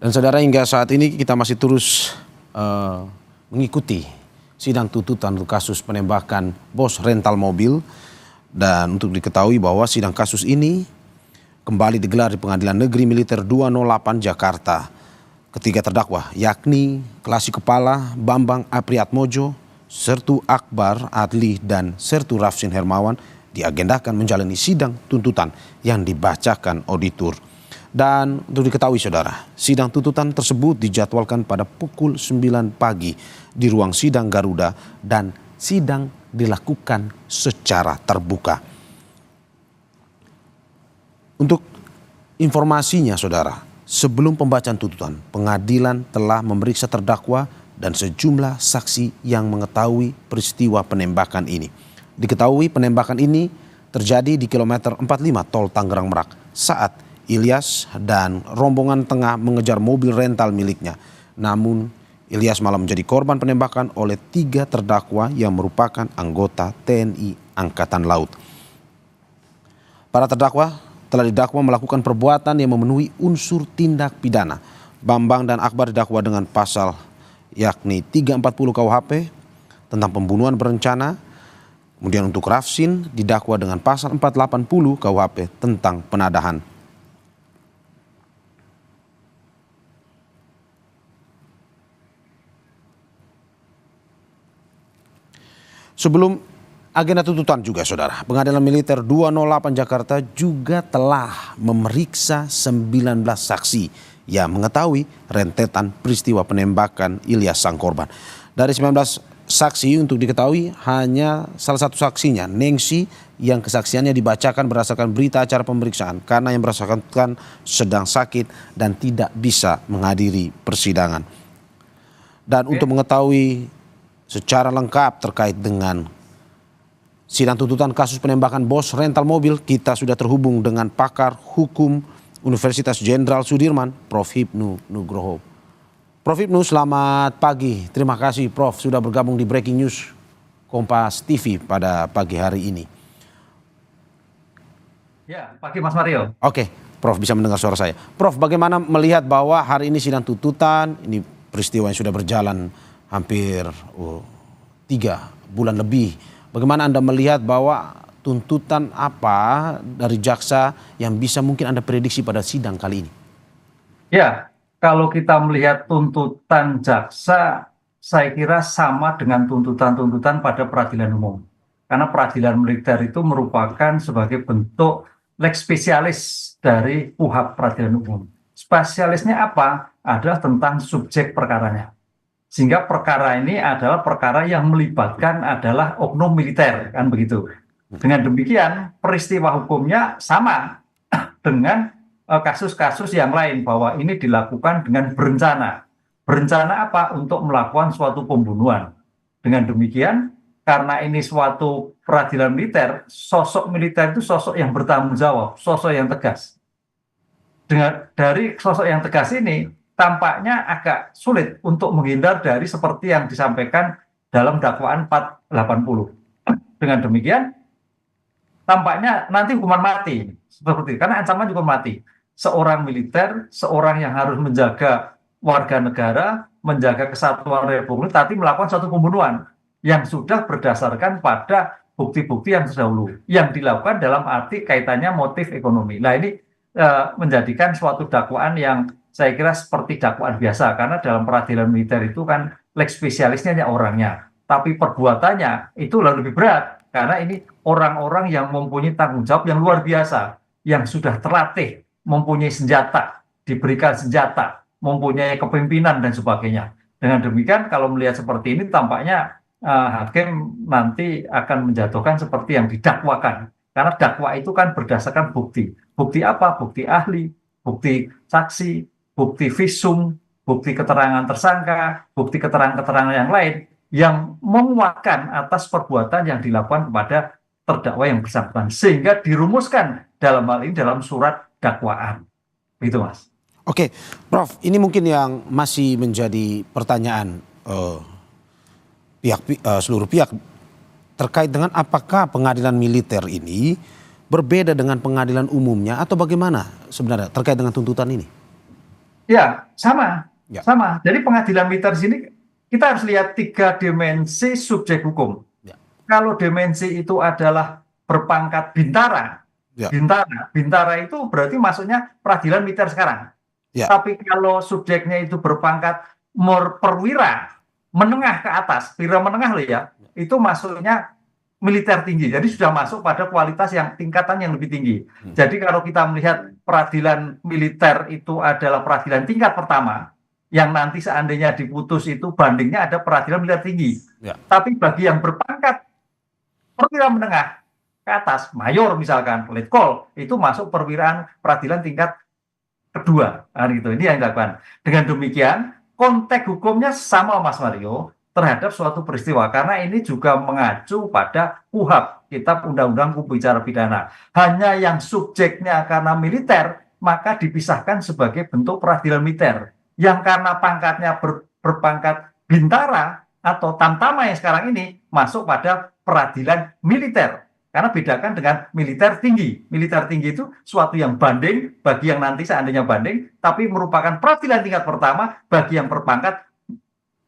Dan saudara, hingga saat ini kita masih terus mengikuti sidang tuntutan untuk kasus penembakan bos rental mobil. Dan untuk diketahui bahwa sidang kasus ini kembali digelar di Pengadilan Negeri Militer 208 Jakarta. Ketiga terdakwa yakni Kelasi Kepala Bambang Apriatmojo, Sertu Akbar Adli, dan Sertu Rafsin Hermawan diagendakan menjalani sidang tuntutan yang dibacakan auditor. Dan untuk diketahui saudara, sidang tuntutan tersebut dijadwalkan pada pukul 9 pagi di ruang sidang Garuda dan sidang dilakukan secara terbuka. Untuk informasinya saudara, sebelum pembacaan tuntutan, pengadilan telah memeriksa terdakwa dan sejumlah saksi yang mengetahui peristiwa penembakan ini. Diketahui penembakan ini terjadi di kilometer 45 Tol Tangerang Merak saat Ilyas dan rombongan tengah mengejar mobil rental miliknya. Namun Ilyas malah menjadi korban penembakan oleh 3 terdakwa yang merupakan anggota TNI Angkatan Laut. Para terdakwa telah didakwa melakukan perbuatan yang memenuhi unsur tindak pidana. Bambang dan Akbar didakwa dengan pasal yakni 340 KUHP tentang pembunuhan berencana. Kemudian untuk Rafsin didakwa dengan pasal 480 KUHP tentang penadahan. Sebelum agenda tuntutan juga saudara, Pengadilan Militer 208 Jakarta juga telah memeriksa 19 saksi yang mengetahui rentetan peristiwa penembakan Ilyas sang korban. Dari 19 saksi untuk diketahui hanya salah satu saksinya, Nengsi, yang kesaksiannya dibacakan berdasarkan berita acara pemeriksaan karena yang bersangkutan sedang sakit dan tidak bisa menghadiri persidangan. Dan untuk mengetahui secara lengkap terkait dengan sidang tuntutan kasus penembakan bos rental mobil, kita sudah terhubung dengan pakar hukum Universitas Jenderal Sudirman, Prof. Hipnu Nugroho. Prof. Hipnu, selamat pagi. Terima kasih Prof. sudah bergabung di Breaking News Kompas TV pada pagi hari ini. Ya, pagi Mas Mario. Oke, Prof. bisa mendengar suara saya. Prof, bagaimana melihat bahwa hari ini sidang tuntutan, ini peristiwa yang sudah berjalan hampir 3 bulan lebih. Bagaimana Anda melihat bahwa tuntutan apa dari jaksa yang bisa mungkin Anda prediksi pada sidang kali ini? Ya, kalau kita melihat tuntutan jaksa, saya kira sama dengan tuntutan-tuntutan pada peradilan umum. Karena peradilan militer itu merupakan sebagai bentuk lex specialis dari KUHP peradilan umum. Spesialisnya apa? Adalah tentang subjek perkaranya. Sehingga perkara ini adalah perkara yang melibatkan adalah oknum militer, kan begitu. Dengan demikian peristiwa hukumnya sama dengan kasus-kasus yang lain, bahwa ini dilakukan dengan berencana. Berencana apa? Untuk melakukan suatu pembunuhan. Dengan demikian, karena ini suatu peradilan militer, sosok militer itu sosok yang bertanggung jawab, sosok yang tegas. Dari sosok yang tegas ini, tampaknya agak sulit untuk menghindar dari seperti yang disampaikan dalam dakwaan 480. Dengan demikian, tampaknya nanti hukuman mati. Seperti itu, karena ancaman hukuman mati. Seorang militer, seorang yang harus menjaga warga negara, menjaga kesatuan republik, tapi melakukan suatu pembunuhan yang sudah berdasarkan pada bukti-bukti yang terdahulu, yang dilakukan dalam arti kaitannya motif ekonomi. Nah ini menjadikan suatu dakwaan yang saya kira seperti dakwaan biasa, karena dalam peradilan militer itu kan lex spesialisnya hanya orangnya, tapi perbuatannya itu lebih berat, karena ini orang-orang yang mempunyai tanggung jawab yang luar biasa, yang sudah terlatih, mempunyai senjata, diberikan senjata, mempunyai kepemimpinan dan sebagainya. Dengan demikian kalau melihat seperti ini tampaknya hakim nanti akan menjatuhkan seperti yang didakwakan, karena dakwa itu kan berdasarkan bukti. Bukti apa? Bukti ahli, bukti saksi, bukti visum, bukti keterangan tersangka, bukti keterangan-keterangan yang lain yang menguatkan atas perbuatan yang dilakukan kepada terdakwa yang bersangkutan, sehingga dirumuskan dalam hal ini dalam surat dakwaan. Begitu Mas. Oke, Prof, ini mungkin yang masih menjadi pertanyaan seluruh pihak terkait dengan apakah pengadilan militer ini berbeda dengan pengadilan umumnya atau bagaimana sebenarnya terkait dengan tuntutan ini? Ya, sama, Ya, sama. Jadi pengadilan militer di sini kita harus lihat tiga dimensi subjek hukum. ya, Kalau dimensi itu adalah berpangkat bintara, ya, bintara itu berarti maksudnya peradilan militer sekarang. ya. Tapi kalau subjeknya itu berpangkat perwira menengah ke atas, wira menengah loh ya, itu masuknya militer tinggi. Jadi sudah masuk pada kualitas yang tingkatan yang lebih tinggi. Hmm. Jadi kalau kita melihat peradilan militer itu adalah peradilan tingkat pertama, yang nanti seandainya diputus itu bandingnya ada peradilan militer tinggi. Ya. Tapi bagi yang berpangkat perwira menengah ke atas, mayor misalkan, letkol, itu masuk perwiraan peradilan tingkat kedua. Nah, gitu. Ini yang dilakukan. Dengan demikian, konteks hukumnya sama Mas Mario terhadap suatu peristiwa karena ini juga mengacu pada KUHP, Kitab Undang-Undang Hukum Acara Pidana. Hanya yang subjeknya karena militer maka dipisahkan sebagai bentuk peradilan militer. Yang karena pangkatnya berpangkat bintara atau tamtama yang sekarang ini masuk pada peradilan militer. Karena bedakan dengan militer tinggi. Militer tinggi itu suatu yang banding bagi yang nanti seandainya banding, tapi merupakan peradilan tingkat pertama bagi yang berpangkat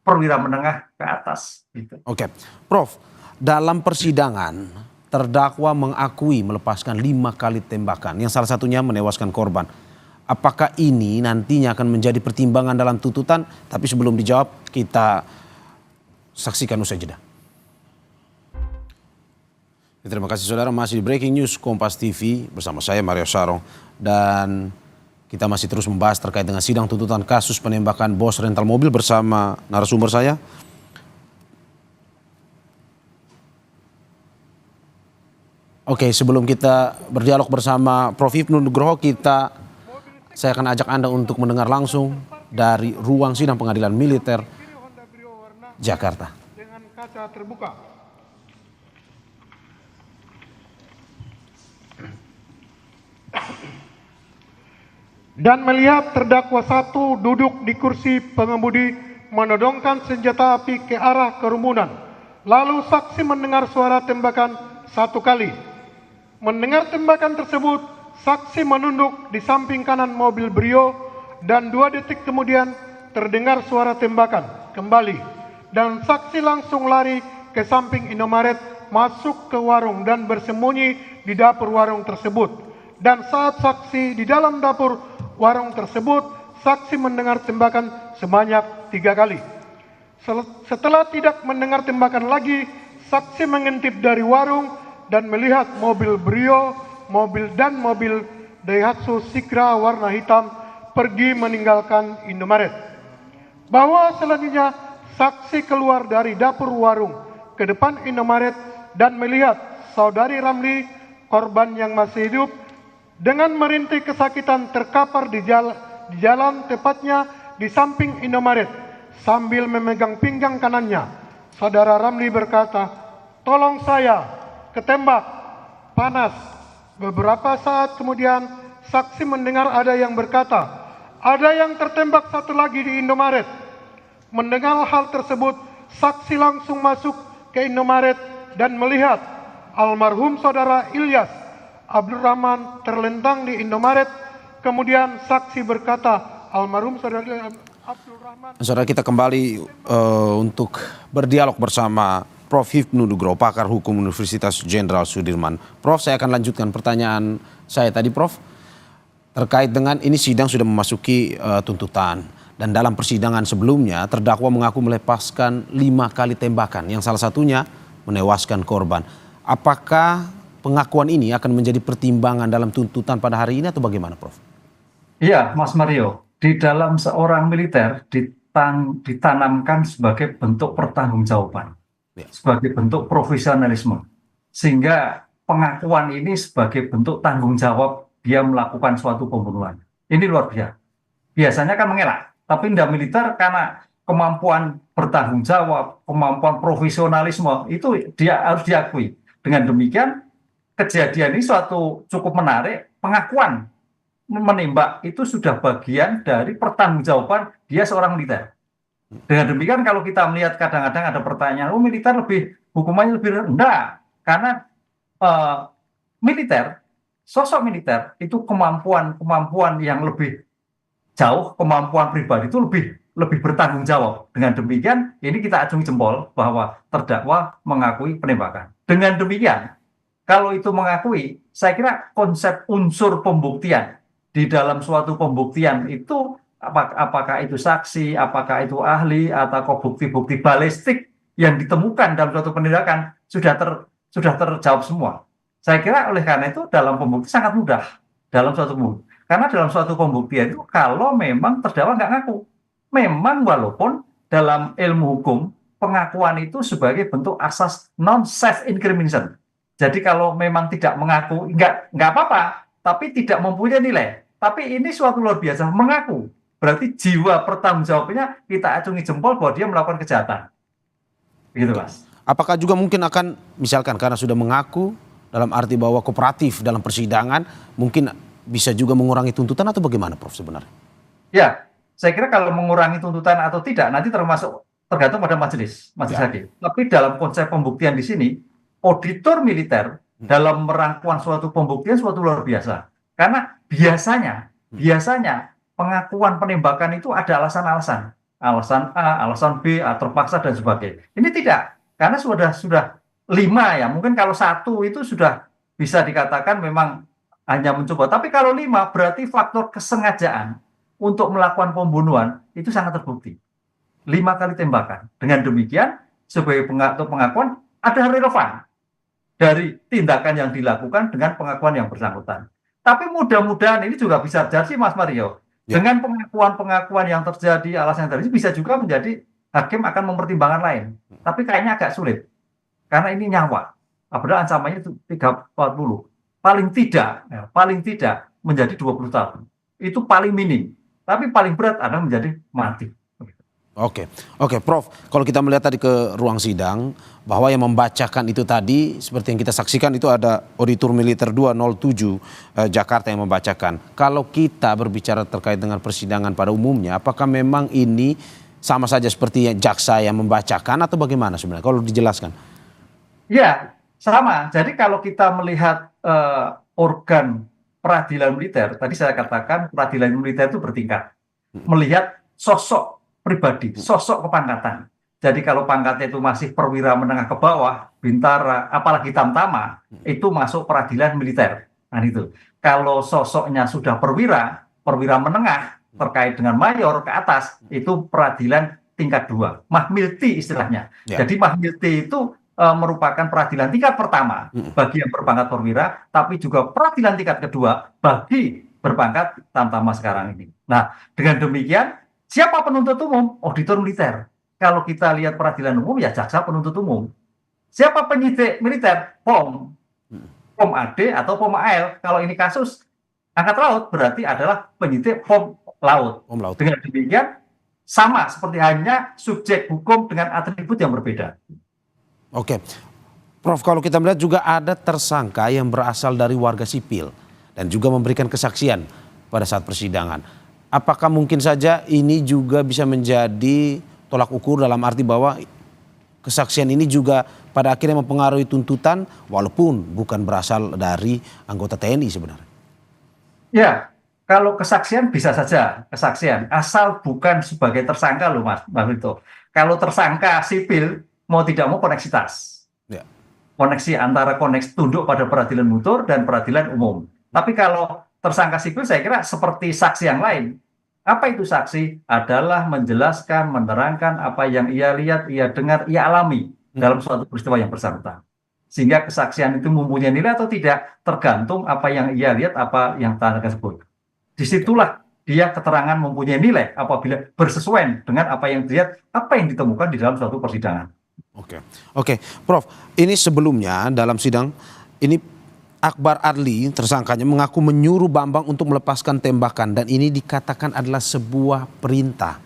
perwira menengah ke atas. Gitu. Oke, Prof, dalam persidangan terdakwa mengakui melepaskan 5 kali tembakan yang salah satunya menewaskan korban. Apakah ini nantinya akan menjadi pertimbangan dalam tuntutan? Tapi sebelum dijawab kita saksikan usai jeda. Terima kasih saudara, masih di Breaking News Kompas TV bersama saya Mario Sarong. Dan kita masih terus membahas terkait dengan sidang tuntutan kasus penembakan bos rental mobil bersama narasumber saya. Oke, sebelum kita berdialog bersama Prof. Hipnu Nugroho, saya akan ajak Anda untuk mendengar langsung dari ruang sidang pengadilan militer Jakarta. Dengan kaca terbuka. Dan melihat terdakwa satu duduk di kursi pengemudi menodongkan senjata api ke arah kerumunan. Lalu saksi mendengar suara tembakan 1 kali. Mendengar tembakan tersebut, saksi menunduk di samping kanan mobil Brio dan 2 detik kemudian terdengar suara tembakan kembali. Dan saksi langsung lari ke samping Indomaret, masuk ke warung dan bersembunyi di dapur warung tersebut. Dan saat saksi di dalam dapur warung tersebut, saksi mendengar tembakan sebanyak 3 kali. Setelah tidak mendengar tembakan lagi, saksi mengintip dari warung dan melihat mobil Brio, mobil Daihatsu Sigra warna hitam pergi meninggalkan Indomaret. Bahwa selanjutnya saksi keluar dari dapur warung ke depan Indomaret dan melihat saudari Ramli, korban yang masih hidup, dengan merintih kesakitan terkapar di jalan tepatnya di samping Indomaret sambil memegang pinggang kanannya. Saudara Ramli berkata, "Tolong saya, ketembak, panas." Beberapa saat kemudian saksi mendengar ada yang berkata, "Ada yang tertembak satu lagi di Indomaret." Mendengar hal tersebut, saksi langsung masuk ke Indomaret dan melihat almarhum saudara Ilyas Abdul Rahman terlentang di Indomaret. Kemudian saksi berkata, almarhum saudara Abdul Rahman. Saudara, kita kembali untuk berdialog bersama Prof. Hipnu Nugroho, pakar hukum Universitas Jenderal Sudirman. Prof, saya akan lanjutkan pertanyaan saya tadi, Prof. Terkait dengan ini sidang sudah memasuki tuntutan. Dan dalam persidangan sebelumnya, terdakwa mengaku melepaskan 5 kali tembakan yang salah satunya menewaskan korban. Apakah pengakuan ini akan menjadi pertimbangan dalam tuntutan pada hari ini atau bagaimana, Prof? Iya, Mas Mario. Di dalam seorang militer ditanamkan sebagai bentuk pertanggungjawaban, Ya. sebagai bentuk profesionalisme. Sehingga pengakuan ini sebagai bentuk tanggung jawab dia melakukan suatu pembunuhan. Ini luar biasa. Biasanya kan mengelak, tapi di militer karena kemampuan bertanggung jawab, kemampuan profesionalisme itu dia harus diakui. Dengan demikian, kejadian ini suatu cukup menarik, pengakuan menembak itu sudah bagian dari pertanggungjawaban dia seorang militer. Dengan demikian kalau kita melihat kadang-kadang ada pertanyaan, militer hukumannya lebih rendah karena militer, sosok militer itu kemampuan yang lebih jauh kemampuan pribadi itu lebih bertanggung jawab. Dengan demikian, ini kita acungi jempol bahwa terdakwa mengakui penembakan. Dengan demikian, kalau itu mengakui, saya kira konsep unsur pembuktian di dalam suatu pembuktian itu apakah itu saksi, apakah itu ahli, atau bukti-bukti balistik yang ditemukan dalam suatu penindakan sudah terjawab semua. Saya kira oleh karena itu dalam pembuktian sangat mudah dalam suatu pembuktian. Karena dalam suatu pembuktian itu kalau memang terdakwa nggak ngaku, memang walaupun dalam ilmu hukum pengakuan itu sebagai bentuk asas non self incrimination. Jadi kalau memang tidak mengaku nggak apa-apa, tapi tidak mempunyai nilai. Tapi ini suatu luar biasa mengaku. Berarti jiwa pertanggungjawabannya kita acungi jempol bahwa dia melakukan kejahatan. Begitu, Mas. Apakah juga mungkin akan misalkan karena sudah mengaku dalam arti bahwa kooperatif dalam persidangan mungkin bisa juga mengurangi tuntutan atau bagaimana, Prof, sebenarnya? Ya, saya kira kalau mengurangi tuntutan atau tidak nanti tergantung pada majelis hakim. Tapi dalam konsep pembuktian di sini, auditor militer dalam merangkuan suatu pembuktian suatu luar biasa. Karena biasanya pengakuan penembakan itu ada alasan-alasan. Alasan A, alasan B, terpaksa dan sebagainya. Ini tidak, karena sudah 5 ya. Mungkin kalau 1 itu sudah bisa dikatakan memang hanya mencoba. Tapi kalau 5 berarti faktor kesengajaan untuk melakukan pembunuhan itu sangat terbukti. 5 kali tembakan. Dengan demikian sebagai pengakuan ada relevan dari tindakan yang dilakukan dengan pengakuan yang bersangkutan. Tapi mudah-mudahan ini juga bisa terjadi, Mas Mario. Ya. Dengan pengakuan yang terjadi, alasan yang terjadi bisa juga menjadi hakim akan mempertimbangkan lain. Tapi kayaknya agak sulit. Karena ini nyawa. Padahal ancamannya itu 40. Paling tidak menjadi 20 tahun. Itu paling minim. Tapi paling berat adalah menjadi mati. Oke, Prof. Kalau kita melihat tadi ke ruang sidang, bahwa yang membacakan itu tadi, seperti yang kita saksikan itu ada Auditor Militer 207 Jakarta yang membacakan. Kalau kita berbicara terkait dengan persidangan pada umumnya, apakah memang ini sama saja seperti jaksa yang membacakan atau bagaimana sebenarnya? Kalau dijelaskan. Ya, sama. Jadi kalau kita melihat organ peradilan militer, tadi saya katakan peradilan militer itu bertingkat. Melihat sosok pribadi, sosok kepangkatan. Jadi kalau pangkatnya itu masih perwira menengah ke bawah, bintara, apalagi tamtama, itu masuk peradilan militer. Nah itu. Kalau sosoknya sudah perwira menengah, terkait dengan mayor ke atas, itu peradilan tingkat 2. Mahmilti istilahnya. Ya. Jadi Mahmilti itu merupakan peradilan tingkat pertama bagi yang berpangkat perwira, tapi juga peradilan tingkat kedua bagi berpangkat tamtama sekarang ini. Nah, dengan demikian, siapa penuntut umum? Auditor militer. Kalau kita lihat peradilan umum, ya jaksa penuntut umum. Siapa penyidik militer? POM AD atau POM AL. Kalau ini kasus angkat laut, berarti adalah penyidik POM laut. Dengan demikian, sama seperti hanya subjek hukum dengan atribut yang berbeda. Oke, Prof, kalau kita melihat juga ada tersangka yang berasal dari warga sipil dan juga memberikan kesaksian pada saat persidangan. Apakah mungkin saja ini juga bisa menjadi tolak ukur dalam arti bahwa kesaksian ini juga pada akhirnya mempengaruhi tuntutan walaupun bukan berasal dari anggota TNI sebenarnya? Ya, kalau kesaksian bisa saja kesaksian asal bukan sebagai tersangka loh Mas Vito. Kalau tersangka sipil mau tidak mau koneksitas. Ya. Koneksi antara tunduk pada peradilan mutur dan peradilan umum. Tapi kalau tersangka sipil saya kira seperti saksi yang lain. Apa itu saksi? Adalah menjelaskan, menerangkan apa yang ia lihat, ia dengar, ia alami dalam suatu peristiwa yang bersangkutan. Sehingga kesaksian itu mempunyai nilai atau tidak tergantung apa yang ia lihat, apa yang tersangka sebut. Disitulah dia keterangan mempunyai nilai apabila bersesuaian dengan apa yang dilihat, apa yang ditemukan di dalam suatu persidangan. Oke, Prof. Ini sebelumnya dalam sidang ini Akbar Adli tersangkanya mengaku menyuruh Bambang untuk melepaskan tembakan dan ini dikatakan adalah sebuah perintah.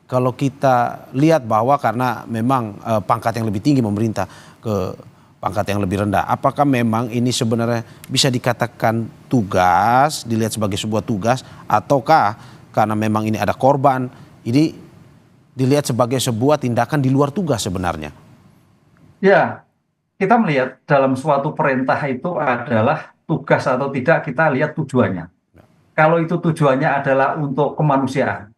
Kalau kita lihat bahwa karena memang pangkat yang lebih tinggi memerintah ke pangkat yang lebih rendah, apakah memang ini sebenarnya bisa dikatakan tugas, dilihat sebagai sebuah tugas, ataukah karena memang ini ada korban, ini dilihat sebagai sebuah tindakan di luar tugas sebenarnya? Ya, kita melihat dalam suatu perintah itu adalah tugas atau tidak, kita lihat tujuannya. Kalau itu tujuannya adalah untuk kemanusiaan,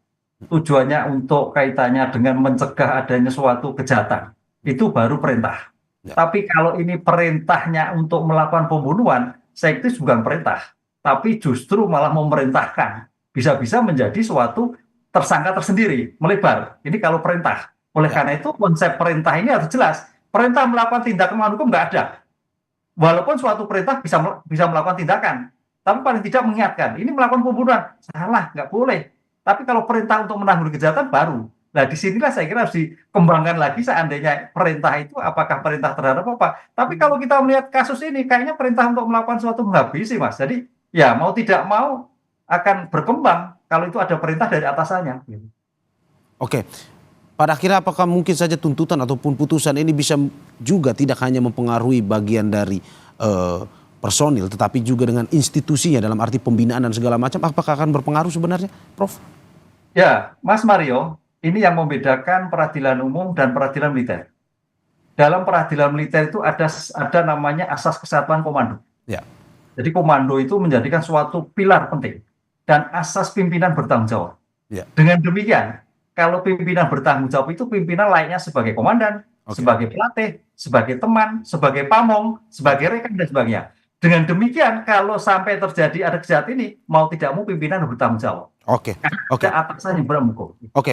tujuannya untuk kaitannya dengan mencegah adanya suatu kejahatan, itu baru perintah. Ya. Tapi kalau ini perintahnya untuk melakukan pembunuhan, saya itu bukan perintah, tapi justru malah memerintahkan. Bisa-bisa menjadi suatu tersangka tersendiri, melebar. Ini kalau perintah. Oleh Ya. karena itu konsep perintah ini harus jelas. Perintah melakukan tindakan melawan hukum nggak ada. Walaupun suatu perintah bisa melakukan tindakan, tapi paling tidak mengingatkan, ini melakukan pembunuhan, salah, nggak boleh. Tapi kalau perintah untuk menanggulangi kejahatan baru. Nah, disinilah saya kira harus dikembangkan lagi seandainya perintah itu apakah perintah terhadap apa. Tapi kalau kita melihat kasus ini, kayaknya perintah untuk melakukan suatu menghabisi, Mas. Jadi, ya mau tidak mau akan berkembang kalau itu ada perintah dari atasannya. Oke, pada akhirnya apakah mungkin saja tuntutan ataupun putusan ini bisa juga tidak hanya mempengaruhi bagian dari personil, tetapi juga dengan institusinya dalam arti pembinaan dan segala macam, apakah akan berpengaruh sebenarnya, Prof? Ya, Mas Mario, ini yang membedakan peradilan umum dan peradilan militer. Dalam peradilan militer itu ada namanya asas kesatuan komando. Ya. Jadi komando itu menjadikan suatu pilar penting dan asas pimpinan bertanggung jawab. Ya. Dengan demikian, kalau pimpinan bertanggung jawab itu pimpinan layaknya sebagai komandan, sebagai pelatih, sebagai teman, sebagai pamong, sebagai rekan dan sebagainya. Dengan demikian, kalau sampai terjadi ada kejahatan ini, mau tidak mau pimpinan bertanggung jawab. Oke. Ada atasannya bertanggung jawab. Oke.